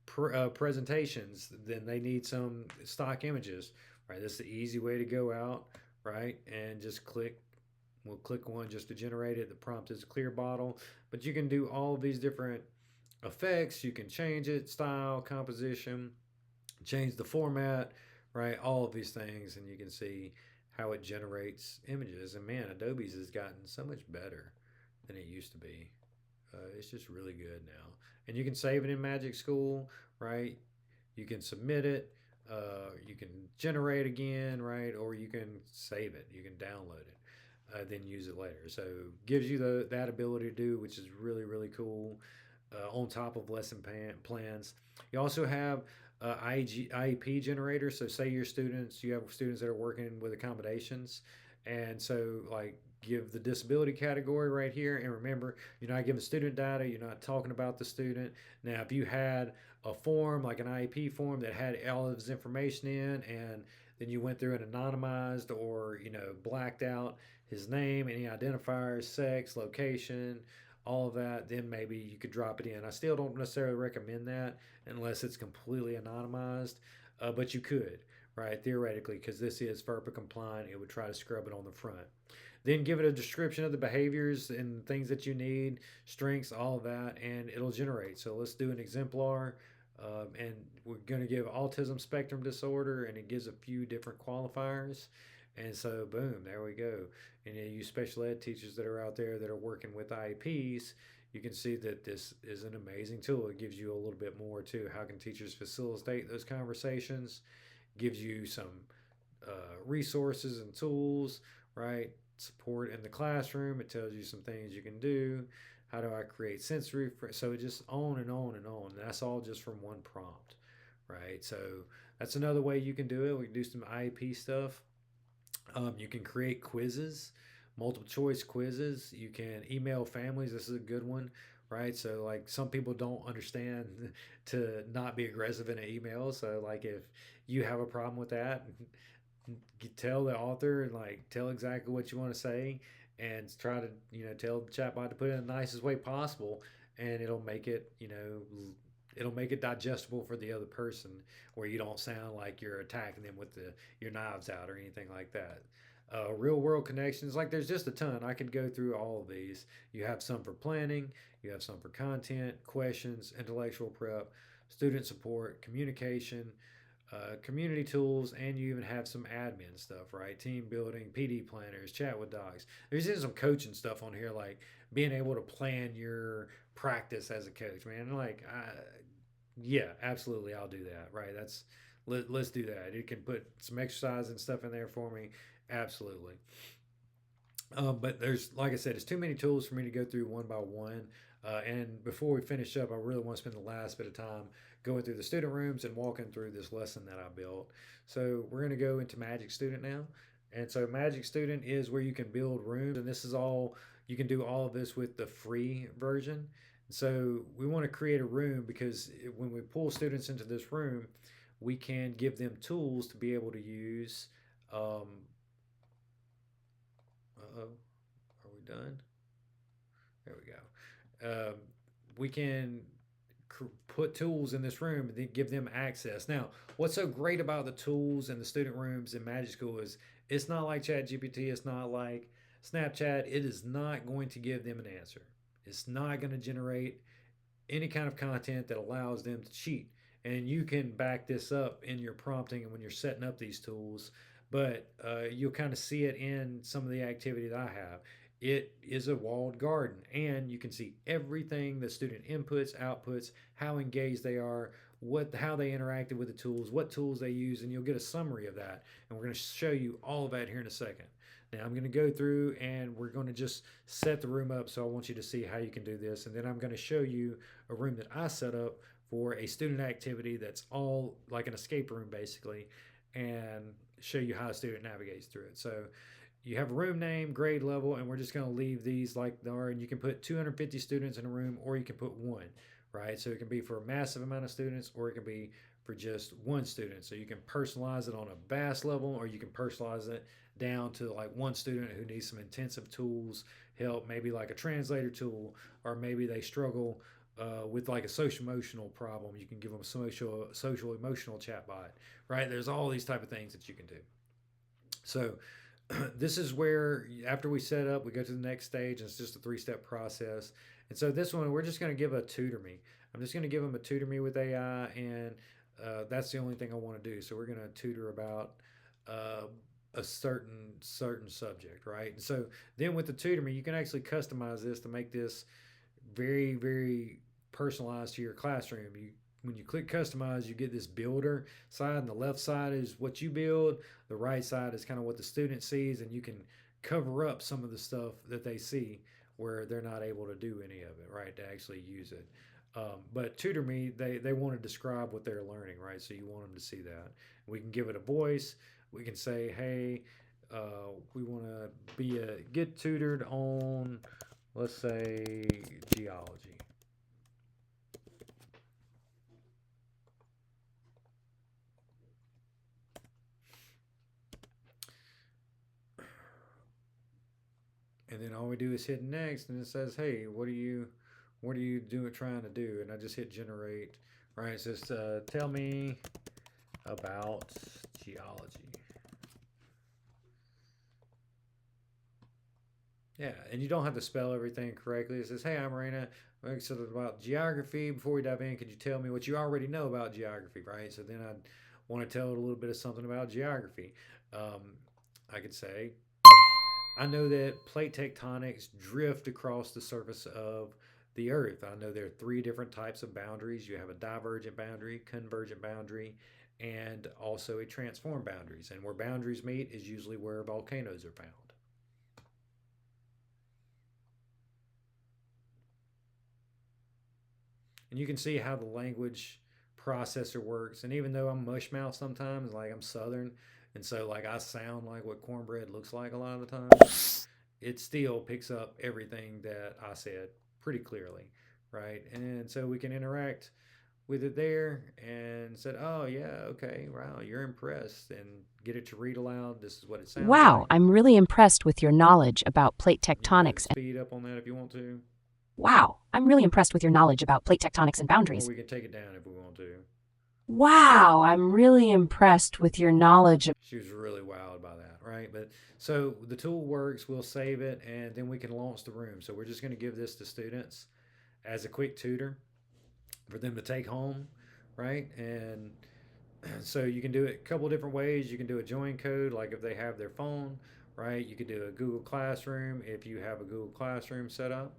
presentations, then they need some stock images, right? That's the easy way to go out, right? And just click. We'll click one just to generate it. The prompt is a clear bottle, but you can do all of these different effects. You can change it, style, composition, change the format, right? All of these things, and you can see how it generates images. And man, Adobe's has gotten so much better than it used to be. It's just really good now. And you can save it in Magic School, right? You can submit it. You can generate again, right? Or you can save it. You can download it, then use it later. So gives you that ability to do, which is really really cool. On top of lesson plans, you also have IEP generator. So say you have students that are working with accommodations, and so like give the disability category right here. And remember, you're not giving student data. You're not talking about the student. Now, if you had a form like an IEP form that had all of his information in, and then you went through and anonymized or blacked out his name, any identifiers, sex, location, all of that, then maybe you could drop it in. I still don't necessarily recommend that unless it's completely anonymized, but you could, right? Theoretically, because this is FERPA compliant, it would try to scrub it on the front. Then give it a description of the behaviors and things that you need, strengths, all of that, and it'll generate. So let's do an exemplar. And we're going to give autism spectrum disorder, and it gives a few different qualifiers. And so, boom, there we go. And you special ed teachers that are out there that are working with IEPs, you can see that this is an amazing tool. It gives you a little bit more too. How can teachers facilitate those conversations? Gives you some resources and tools, right? Support in the classroom. It tells you some things you can do. How do I create sensory? So it just on and on and on. And that's all just from one prompt, right? So that's another way you can do it. We can do some IEP stuff. You can create quizzes, multiple choice quizzes. You can email families. This is a good one, right? So like some people don't understand to not be aggressive in an email. So like if you have a problem with that, you tell the author and like tell exactly what you want to say, and try to tell the chatbot to put it in the nicest way possible, and it'll make it digestible for the other person, where you don't sound like you're attacking them with your knives out or anything like that. Real world connections, like there's just a ton. I could go through all of these. You have some for planning, you have some for content, questions, intellectual prep, student support, communication, community tools, and you even have some admin stuff, right? Team building, PD planners, chat with docs. There's even some coaching stuff on here, like being able to plan your practice as a coach, man. Like, yeah, absolutely, I'll do that, right? Let's do that. It can put some exercise and stuff in there for me, absolutely. But there's, like I said, it's too many tools for me to go through one by one. And before we finish up, I really want to spend the last bit of time going through the student rooms and walking through this lesson that I built. So we're going to go into Magic Student now. And so Magic Student is where you can build rooms, and this is all you can do all of this with the free version. So we want to create a room because when we pull students into this room, we can give them tools to be able to use. Uh-oh, are we done? There we go. We can put tools in this room and then give them access. Now, what's so great about the tools and the student rooms in Magic School is it's not like ChatGPT, it's not like Snapchat. It is not going to give them an answer. It's not going to generate any kind of content that allows them to cheat. And you can back this up in your prompting and when you're setting up these tools, but you'll kind of see it in some of the activity that I have. It is a walled garden, and you can see everything the student inputs, outputs, how engaged they are, how they interacted with the tools, what tools they use, and you'll get a summary of that. And we're going to show you all of that here in a second. Now I'm going to go through and we're going to just set the room up. So I want you to see how you can do this, and then I'm going to show you a room that I set up for a student activity that's all like an escape room basically, and show you how a student navigates through it. So you have a room name, grade level, and we're just going to leave these like they are. And you can put 250 students in a room, or you can put one, right? So it can be for a massive amount of students, or it can be for just one student. So you can personalize it on a vast level, or you can personalize it down to like one student who needs some intensive tools, help, maybe like a translator tool, or maybe they struggle with like a social emotional problem. You can give them a social emotional chatbot, right? There's all these type of things that you can do. So this is where after we set up, we go to the next stage, and it's just a 3-step process. And so this one, we're just going to give a tutor me. I'm just going to give them a tutor me with AI, and That's the only thing I want to do. So we're going to tutor about uh, a certain subject, right? And so then with the tutoring, you can actually customize this to make this very personalized to your classroom. You When you click customize, you get this builder side, and the left side is what you build. The right side is kind of what the student sees, and you can cover up some of the stuff that they see where they're not able to do any of it, right? To actually use it. But Tutor Me, they want to describe what they're learning, right? So you want them to see that. We can give it a voice. We can say, hey, we want to get tutored on, let's say, geology. And then all we do is hit next, and it says, hey, what are you trying to do? And I just hit generate, right? It says, tell me about geology. Yeah, and you don't have to spell everything correctly. It says, hey, I'm Raina. I'm excited about geography. Before we dive in, could you tell me what you already know about geography, right? So then I'd want to tell it a little bit of something about geography. I could say, I know that plate tectonics drift across the surface of the Earth. I know there are three different types of boundaries. You have a divergent boundary, convergent boundary, and also a transform boundaries. And where boundaries meet is usually where volcanoes are found. And you can see how the language processor works. And even though I'm mushmouth sometimes, like I'm Southern, and so like I sound like what cornbread looks like a lot of the time, it still picks up everything that I said pretty clearly, right? And so we can interact with it there and said, oh, yeah, okay, wow, you're impressed, and get it to read aloud. This is what it sounds Wow, like. I'm really impressed with your knowledge about plate You can go ahead and tectonics. speed up on that if you want to, Wow, I'm really impressed with your knowledge about plate tectonics and or boundaries. we can take it down if we want to. Wow, I'm really impressed with your knowledge of. She was really wowed by that, right? But so the tool works, we'll save it, and then we can launch the room. So we're just going to give this to students as a quick tutor for them to take home, right? And so you can do it a couple different ways. You can do a join code, like if they have their phone, right? You could do a Google Classroom if you have a Google Classroom set up.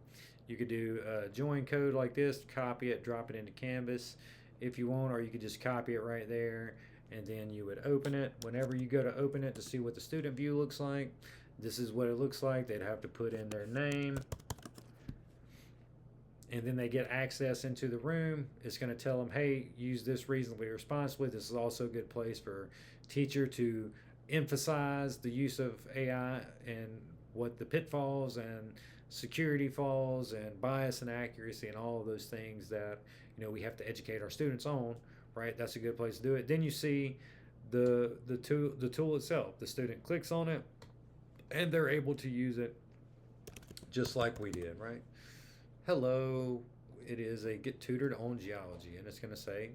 You could do a join code like this, copy it, drop it into Canvas if you want, or you could just copy it right there, and then you would open it. Whenever you go to open it to see what the student view looks like, this is what it looks like. They'd have to put in their name, and then they get access into the room. It's going to tell them, hey, use this reasonably responsibly. This is also a good place for teacher to emphasize the use of AI and what the pitfalls and security falls and bias and accuracy and all of those things that we have to educate our students on, right? That's a good place to do it. Then you see the tool itself. The student clicks on it and they're able to use it just like we did, right? Hello, it is a get tutored on geology, and it's going to say,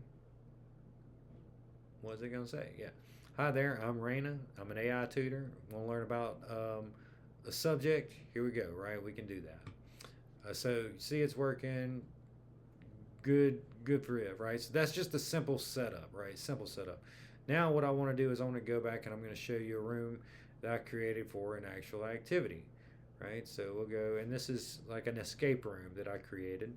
what is it going to say? Yeah. Hi there, I'm Raina. I'm an AI tutor. Want to learn about a subject? Here we go, right? We can do that. So see, it's working. Good for it, right? So that's just a simple setup, right? Simple setup. Now what I want to do is I want to go back and I'm going to show you a room that I created for an actual activity, right? So we'll go, and this is like an escape room that I created.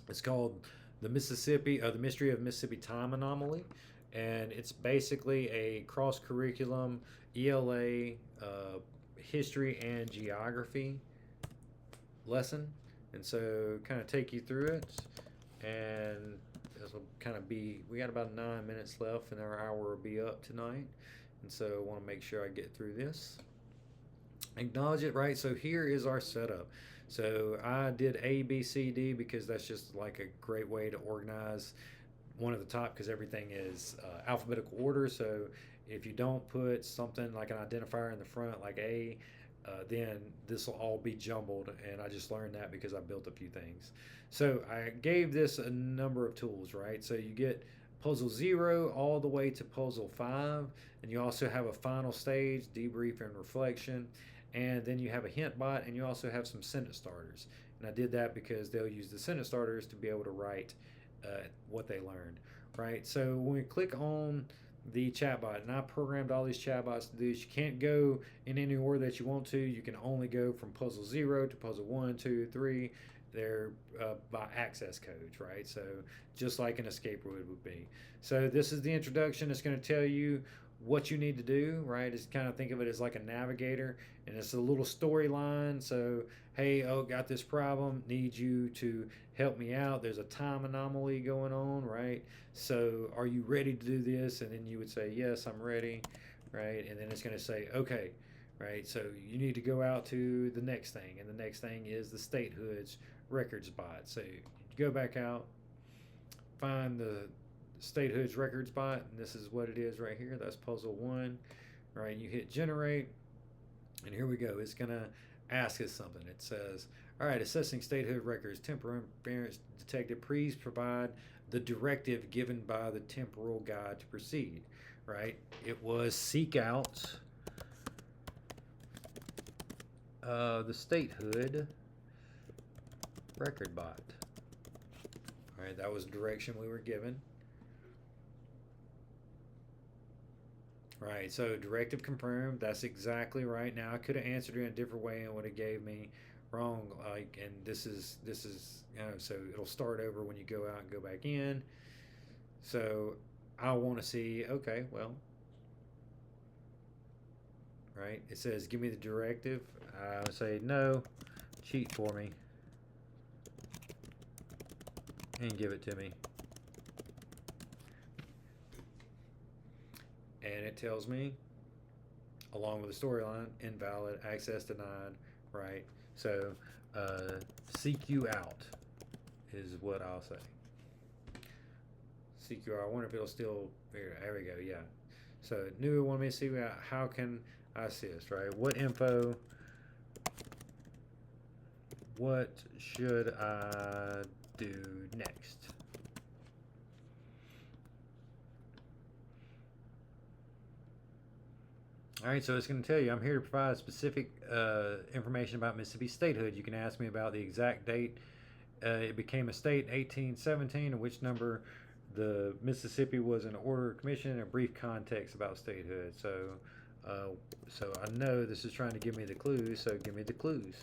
It's called the Mystery of Mississippi Time Anomaly, and it's basically a cross curriculum ELA history and geography lesson, and so kind of take you through it. And this will kind of be, we got about 9 minutes left, and our hour will be up tonight, and so I want to make sure I get through this. Acknowledge it, right? So here is our setup. So I did A, B, C, D because that's just like a great way to organize one at the top, because everything is alphabetical order. So if you don't put something like an identifier in the front, like A, then this will all be jumbled. And I just learned that because I built a few things. So I gave this a number of tools, right? So you get puzzle 0 all the way to puzzle 5. And you also have a final stage, debrief and reflection. And then you have a hint bot, and you also have some sentence starters. And I did that because they'll use the sentence starters to be able to write what they learned. right? So when we click on the chatbot, and I programmed all these chatbots to do this, you can't go in any order that you want to. You can only go from puzzle 0 to puzzle 1, 2, 3. They're by access codes, right? So just like an escape route would be. So this is the introduction. It's going to tell you what you need to do, right? It's kind of think of it as like a navigator, and it's a little storyline. So, hey, oh, got this problem, need you to help me out. There's a time anomaly going on, right? So, are you ready to do this? And then you would say, yes, I'm ready, right? And then it's going to say, okay, right? So, you need to go out to the next thing, and the next thing is the statehoods records bot. So, you go back out, find the statehoods records bot, and this is what it is right here. That's puzzle 1, right? You hit generate, and here we go. It's going to ask us something. It says, all right, assessing statehood records, temporal interference detected. Please provide the directive given by the temporal guide to proceed, right? It was seek out the statehood record bot. All right, that was the direction we were given. Right, so directive confirmed. That's exactly right. Now I could have answered it in a different way and would have gave me wrong. Like, and this is so it'll start over when you go out and go back in. So I want to see. Okay, well, right. It says give me the directive. I say no, cheat for me, and give it to me. And it tells me, along with the storyline, invalid, access denied, right? So, seek you out is what I'll say. Seek you out. I wonder if it'll still, there we go, yeah. So, new want me to see how can I assist, right? What info, what should I do next? All right, so it's going to tell you I'm here to provide specific information about Mississippi statehood. You can ask me about the exact date it became a state in 1817 and which number the Mississippi was in order of commission, and a brief context about statehood. So I know this is trying to give me the clues, so give me the clues.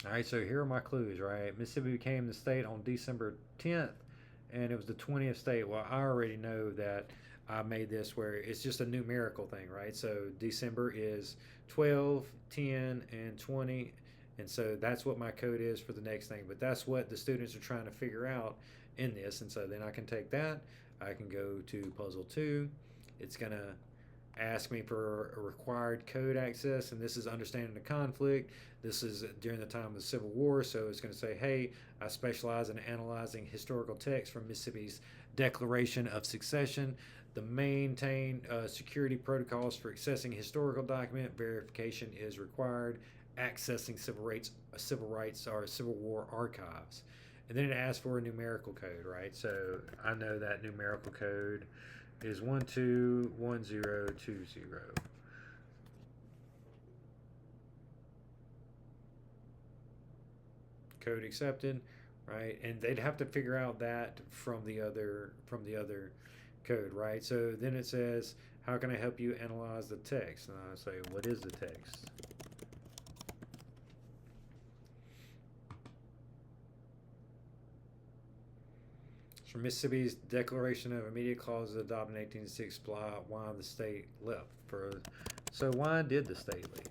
All right, so here are my clues, right? Mississippi became the state on December 10th, and it was the 20th state. Well, I already know that I made this where it's just a numerical thing, right? So December is 12, 10, and 20. And so that's what my code is for the next thing. But that's what the students are trying to figure out in this. And so then I can take that. I can go to puzzle 2. It's going to ask me for a required code access, and this is understanding the conflict. This is during the time of the Civil War, so it's going to say, hey, I specialize in analyzing historical texts from Mississippi's Declaration of Succession. The maintain security protocols for accessing historical document verification is required. Accessing civil rights or Civil War archives. And then it asks for a numerical code, right? So I know that numerical code is 121020. Code accepted, right? And they'd have to figure out that from the other code, right? So then it says, how can I help you analyze the text? And I say, what is the text? From Mississippi's Declaration of Immediate Clauses adopted in 1806, why the state left. So why did the state leave?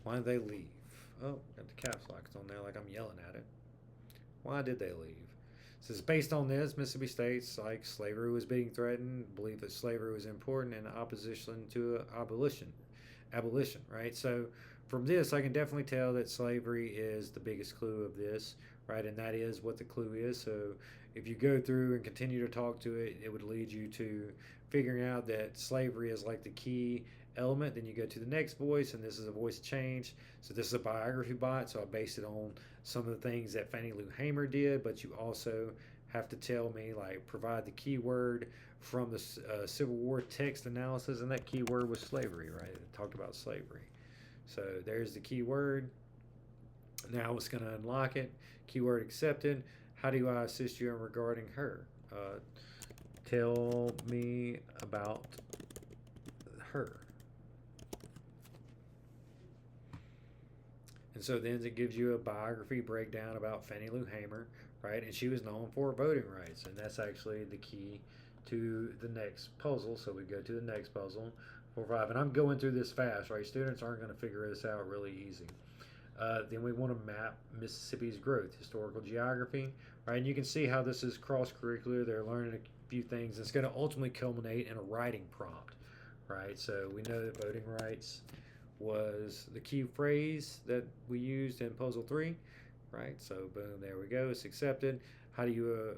Why did they leave? Oh, got the caps locked on there like I'm yelling at it. Why did they leave? It says based on this, Mississippi states like slavery was being threatened, believed that slavery was important, and opposition to abolition, right? So from this, I can definitely tell that slavery is the biggest clue of this, right? And that is what the clue is. So if you go through and continue to talk to it, it would lead you to figuring out that slavery is like the key element. Then you go to the next voice, and this is a voice change. So this is a biography bot, so I based it on some of the things that Fannie Lou Hamer did, but you also have to tell me, like, provide the keyword from the Civil War text analysis, and that keyword was slavery, right? It talked about slavery. So there's the keyword. Now it's going to unlock it. Keyword accepted. How do I assist you in regarding her? Tell me about her. And so then it gives you a biography breakdown about Fannie Lou Hamer, right? And she was known for voting rights. And that's actually the key to the next puzzle. So we go to the next puzzle, 4, 5. And I'm going through this fast, right? Students aren't going to figure this out really easy. Then we want to map Mississippi's growth, historical geography, right? And you can see how this is cross curricular. They're learning a few things. It's going to ultimately culminate in a writing prompt, right? So we know that voting rights was the key phrase that we used in puzzle 3, right? So boom, there we go. It's accepted. How do you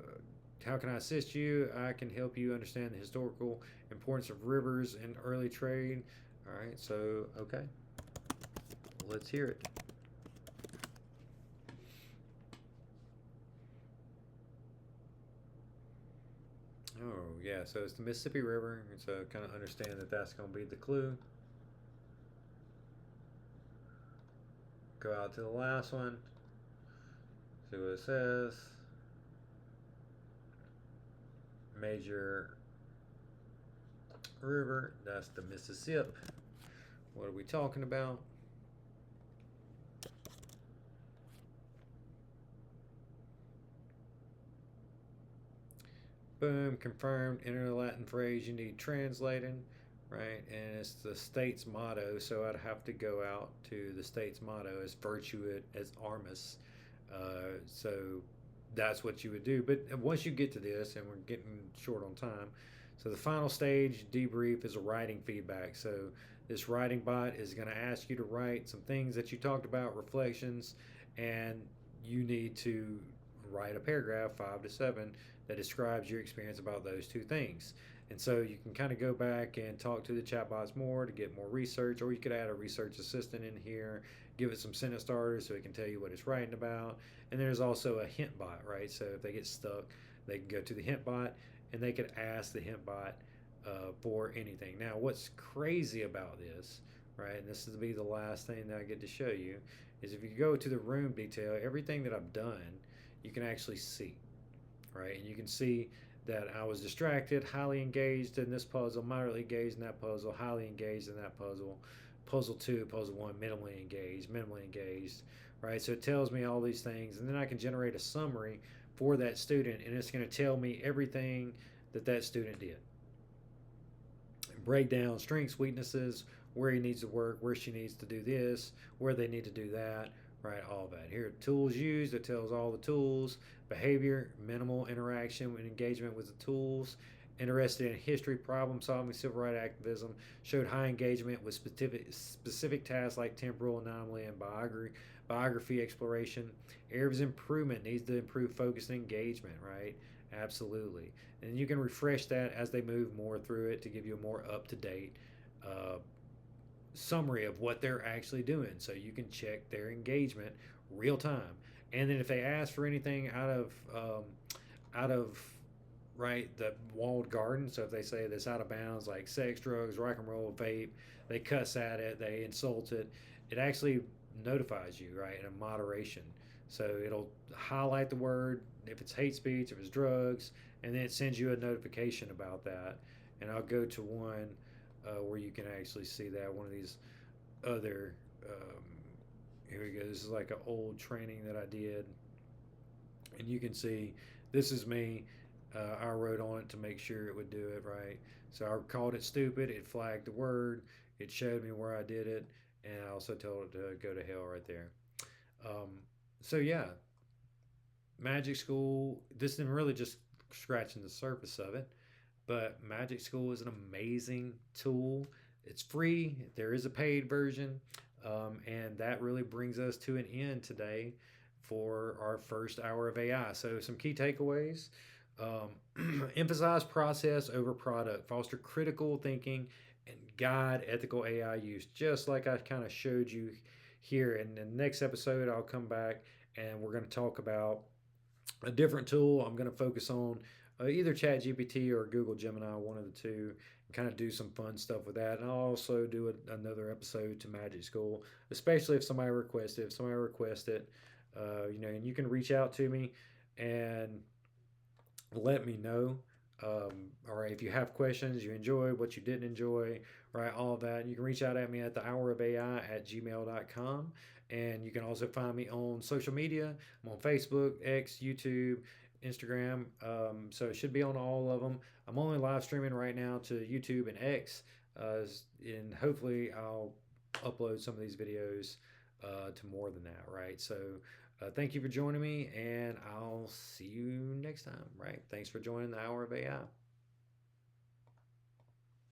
how can I assist you? I can help you understand the historical importance of rivers in early trade. All right, so okay, let's hear it. Oh yeah, so it's the Mississippi River, and so kind of understand that that's going to be the clue. Go out to the last one. See what it says. Major river, that's the Mississippi. What are we talking about? Boom, confirmed. Enter the Latin phrase you need translated, right? And it's the state's motto, so I'd have to go out to the state's motto as virtue as armis. So that's what you would do. But once you get to this, and we're getting short on time, so the final stage debrief is a writing feedback. So this writing bot is going to ask you to write some things that you talked about, reflections, and you need to write a paragraph, 5 to 7, that describes your experience about those two things. And so you can kind of go back and talk to the chatbots more to get more research, or you could add a research assistant in here, give it some sentence starters so it can tell you what it's writing about. And there's also a hint bot, right? So if they get stuck, they can go to the hint bot and they could ask the hint bot for anything. Now, what's crazy about this, right? And this is to be the last thing that I get to show you, is if you go to the room detail, everything that I've done, you can actually see, right? And you can see that I was distracted, highly engaged in this puzzle, moderately engaged in that puzzle, highly engaged in that puzzle, puzzle 2, puzzle 1, minimally engaged, right? So it tells me all these things, and then I can generate a summary for that student, and it's going to tell me everything that that student did. Break down strengths, weaknesses, where he needs to work, where she needs to do this, where they need to do that, right? All that. Here, tools used, it tells all the tools. Behavior, minimal interaction and engagement with the tools. Interested in history, problem solving, civil rights activism. Showed high engagement with specific tasks like temporal anomaly and biography exploration. Areas of improvement, needs to improve focus and engagement, right? Absolutely. And you can refresh that as they move more through it to give you a more up to date uh, summary of what they're actually doing, so you can check their engagement real time. And then if they ask for anything out of right the walled garden, so if they say that's out of bounds, like sex, drugs, rock and roll, vape, they cuss at it, they insult it, it actually notifies you, right, in a moderation. So it'll highlight the word if it's hate speech, if it's drugs, and then it sends you a notification about that. And I'll go to one where you can actually see that, one of these other here we go, this is like an old training that I did, and you can see this is me. I wrote on it to make sure it would do it right. So I called it stupid, it flagged the word, it showed me where I did it, and I also told it to go to hell right there. um, so yeah, Magic School, this is really just scratching the surface of it. But Magic School is an amazing tool. It's free. There is a paid version. And that really brings us to an end today for our first hour of AI. So, some key takeaways: emphasize process over product, foster critical thinking, and guide ethical AI use, just like I kind of showed you here. In the next episode, I'll come back and we're going to talk about a different tool. I'm going to focus on either ChatGPT or Google Gemini, one of the two. kind of do some fun stuff with that. And I'll also do another episode to Magic School, especially if somebody requests it. If somebody requests it, and you can reach out to me and let me know. All right, if you have questions, you enjoy what you didn't enjoy, right, all of that, you can reach out at me at the hour of AI at gmail.com. And you can also find me on social media. I'm on Facebook, X, YouTube, Instagram. So it should be on all of them. I'm only live streaming right now to YouTube and X. And hopefully I'll upload some of these videos to more than that, right? So thank you for joining me, and I'll see you next time, right? Thanks for joining the Hour of AI.